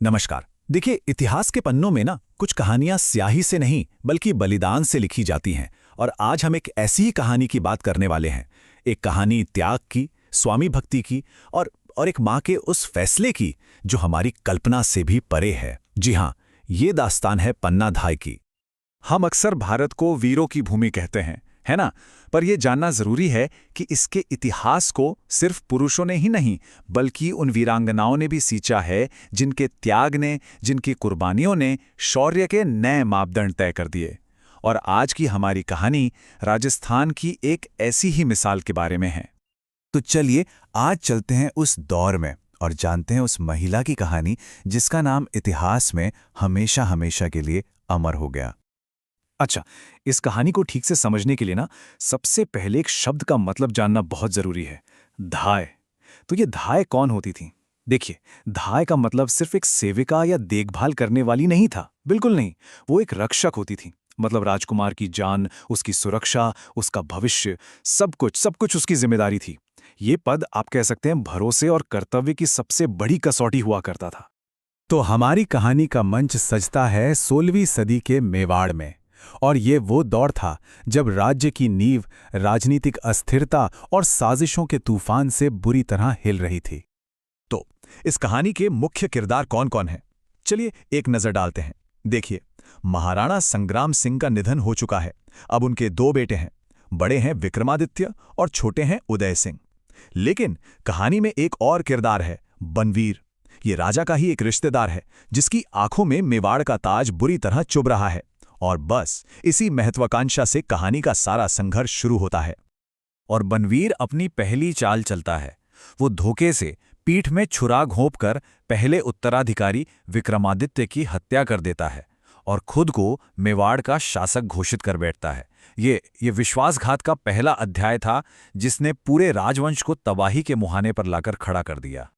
नमस्कार। देखिए, इतिहास के पन्नों में ना कुछ कहानियां स्याही से नहीं बल्कि बलिदान से लिखी जाती हैं। और आज हम एक ऐसी ही कहानी की बात करने वाले हैं। एक कहानी त्याग की, स्वामी भक्ति की और एक माँ के उस फैसले की जो हमारी कल्पना से भी परे है। जी हाँ, ये दास्तान है पन्ना धाय की। हम अक्सर भारत को वीरों की भूमि कहते हैं, है ना? पर यह जानना जरूरी है कि इसके इतिहास को सिर्फ पुरुषों ने ही नहीं, बल्कि उन वीरांगनाओं ने भी सींचा है, जिनके त्याग ने, जिनकी कुर्बानियों ने शौर्य के नए मापदंड तय कर दिए। और आज की हमारी कहानी राजस्थान की एक ऐसी ही मिसाल के बारे में है। तो चलिए आज चलते हैं उस दौर में और जानते हैं उस महिला की कहानी जिसका नाम इतिहास में हमेशा हमेशा के लिए अमर हो गया। अच्छा, इस कहानी को ठीक से समझने के लिए ना सबसे पहले एक शब्द का मतलब जानना बहुत जरूरी है। धाय। तो ये धाय कौन होती थी? देखिए, धाय का मतलब सिर्फ एक सेविका या देखभाल करने वाली नहीं था, बिल्कुल नहीं। वो एक रक्षक होती थी। मतलब राजकुमार की जान, उसकी सुरक्षा, उसका भविष्य, सब कुछ उसकी जिम्मेदारी थी। ये पद आप कह सकते हैं भरोसे और कर्तव्य की सबसे बड़ी कसौटी हुआ करता था। तो हमारी कहानी का मंच सजता है 16वीं सदी के मेवाड़ में। और ये वो दौर था जब राज्य की नींव राजनीतिक अस्थिरता और साजिशों के तूफान से बुरी तरह हिल रही थी। तो इस कहानी के मुख्य किरदार कौन कौन हैं? चलिए एक नजर डालते हैं। देखिए, महाराणा संग्राम सिंह का निधन हो चुका है। अब उनके दो बेटे हैं। बड़े हैं विक्रमादित्य और छोटे हैं उदय सिंह। लेकिन कहानी में एक और किरदार है, बनवीर। ये राजा का ही एक रिश्तेदार है, जिसकी आंखों में मेवाड़ का ताज बुरी तरह चुभ रहा है। और बस इसी महत्वाकांक्षा से कहानी का सारा संघर्ष शुरू होता है। और बनवीर अपनी पहली चाल चलता है। वो धोखे से पीठ में छुरा घोंपकर पहले उत्तराधिकारी विक्रमादित्य की हत्या कर देता है और खुद को मेवाड़ का शासक घोषित कर बैठता है। ये विश्वासघात का पहला अध्याय था, जिसने पूरे राजवंश को तबाही के मुहाने पर लाकर खड़ा कर दिया।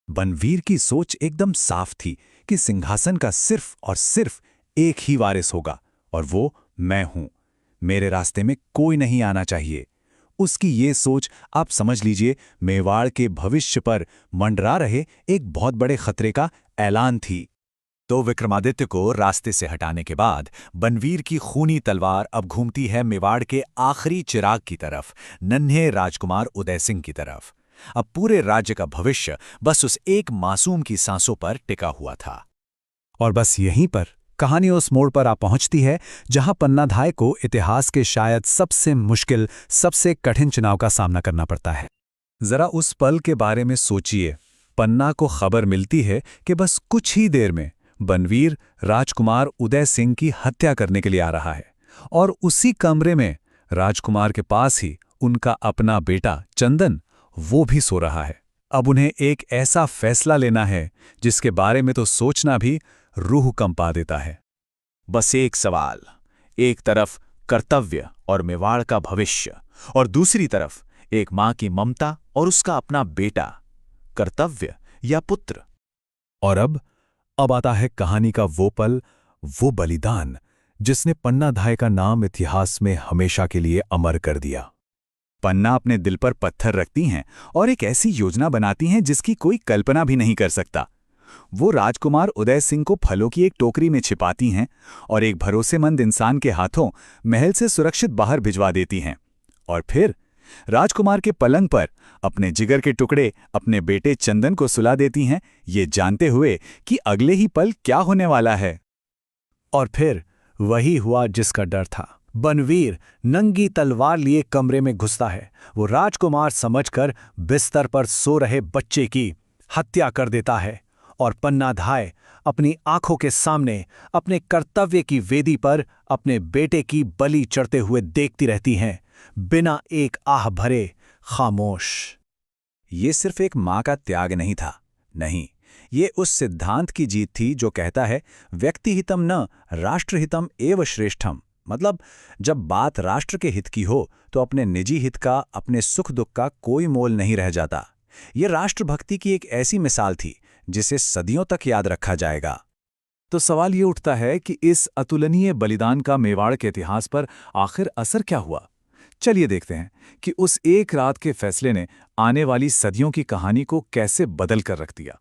बनवीर की सोच एकदम साफ थी कि सिंहासन का सिर्फ और सिर्फ एक ही वारिस होगा, और वो मैं हूं। मेरे रास्ते में कोई नहीं आना चाहिए। उसकी ये सोच, आप समझ लीजिए, मेवाड़ के भविष्य पर मंडरा रहे एक बहुत बड़े खतरे का ऐलान थी। तो विक्रमादित्य को रास्ते से हटाने के बाद बनवीर की खूनी तलवार अब घूमती है मेवाड़ के आखिरी चिराग की तरफ, नन्हे राजकुमार उदय सिंह की तरफ। अब पूरे राज्य का भविष्य बस उस एक मासूम की सांसों पर टिका हुआ था। और बस यहीं पर कहानी उस मोड़ पर आ पहुंचती है जहां पन्नाधाय को इतिहास के शायद सबसे मुश्किल, सबसे कठिन चुनाव का सामना करना पड़ता है। जरा उस पल के बारे में सोचिए। पन्ना को खबर मिलती है कि बस कुछ ही देर में बनवीर राजकुमार उदय सिंह की हत्या करने के लिए आ रहा है। और उसी कमरे में राजकुमार के पास ही उनका अपना बेटा चंदन, वो भी सो रहा है। अब उन्हें एक ऐसा फैसला लेना है जिसके बारे में तो सोचना भी रूह कंपा देता है। बस एक सवाल, एक तरफ कर्तव्य और मेवाड़ का भविष्य, और दूसरी तरफ एक मां की ममता और उसका अपना बेटा। कर्तव्य या पुत्र? और अब आता है कहानी का वो पल, वो बलिदान जिसने पन्नाधाय का नाम इतिहास में हमेशा के लिए अमर कर दिया। पन्ना अपने दिल पर पत्थर रखती हैं और एक ऐसी योजना बनाती हैं जिसकी कोई कल्पना भी नहीं कर सकता। वो राजकुमार उदय सिंह को फलों की एक टोकरी में छिपाती हैं और एक भरोसेमंद इंसान के हाथों महल से सुरक्षित बाहर भिजवा देती हैं। और फिर राजकुमार के पलंग पर अपने जिगर के टुकड़े, अपने बेटे चंदन को सुला देती हैं, ये जानते हुए कि अगले ही पल क्या होने वाला है। और फिर वही हुआ जिसका डर था। बनवीर नंगी तलवार लिए कमरे में घुसता है। वो राजकुमार समझकर बिस्तर पर सो रहे बच्चे की हत्या कर देता है। और पन्नाधाय अपनी आंखों के सामने अपने कर्तव्य की वेदी पर अपने बेटे की बलि चढ़ते हुए देखती रहती हैं, बिना एक आह भरे, खामोश। ये सिर्फ एक मां का त्याग नहीं था, नहीं, ये उस सिद्धांत की जीत थी जो कहता है व्यक्तिहितम न राष्ट्रहितम एव श्रेष्ठम। मतलब जब बात राष्ट्र के हित की हो तो अपने निजी हित का, अपने सुख दुख का कोई मोल नहीं रह जाता। ये राष्ट्रभक्ति की एक ऐसी मिसाल थी जिसे सदियों तक याद रखा जाएगा। तो सवाल ये उठता है कि इस अतुलनीय बलिदान का मेवाड़ के इतिहास पर आखिर असर क्या हुआ? चलिए देखते हैं कि उस एक रात के फैसले ने आने वाली सदियों की कहानी को कैसे बदल कर रख दिया।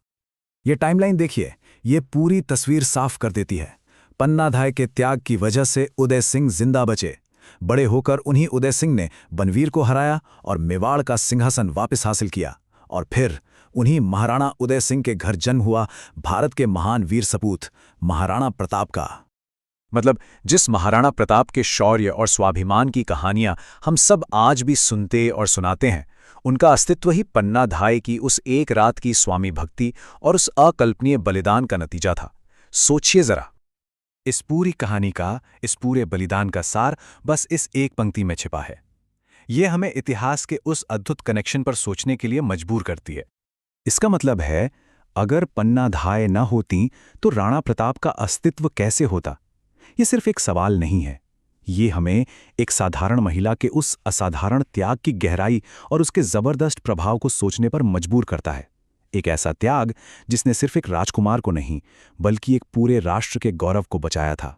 ये टाइमलाइन देखिए, ये पूरी तस्वीर साफ कर देती है। पन्ना धाय के त्याग की वजह से उदय सिंह जिंदा बचे। बड़े होकर उन्हीं उदय सिंह ने बनवीर को हराया और मेवाड़ का सिंहासन वापस हासिल किया। और फिर उन्हीं महाराणा उदय सिंह के घर जन्म हुआ भारत के महान वीर सपूत महाराणा प्रताप का। मतलब जिस महाराणा प्रताप के शौर्य और स्वाभिमान की कहानियां हम सब आज भी सुनते और सुनाते हैं, उनका अस्तित्व ही पन्ना धाय की उस एक रात की स्वामी भक्ति और उस अकल्पनीय बलिदान का नतीजा था। सोचिए जरा, इस पूरी कहानी का, इस पूरे बलिदान का सार बस इस एक पंक्ति में छिपा है। ये हमें इतिहास के उस अद्भुत कनेक्शन पर सोचने के लिए मजबूर करती है। इसका मतलब है, अगर पन्ना धाय न होती तो राणा प्रताप का अस्तित्व कैसे होता? ये सिर्फ एक सवाल नहीं है, ये हमें एक साधारण महिला के उस असाधारण त्याग की गहराई और उसके जबरदस्त प्रभाव को सोचने पर मजबूर करता है। एक ऐसा त्याग जिसने सिर्फ एक राजकुमार को नहीं, बल्कि एक पूरे राष्ट्र के गौरव को बचाया था।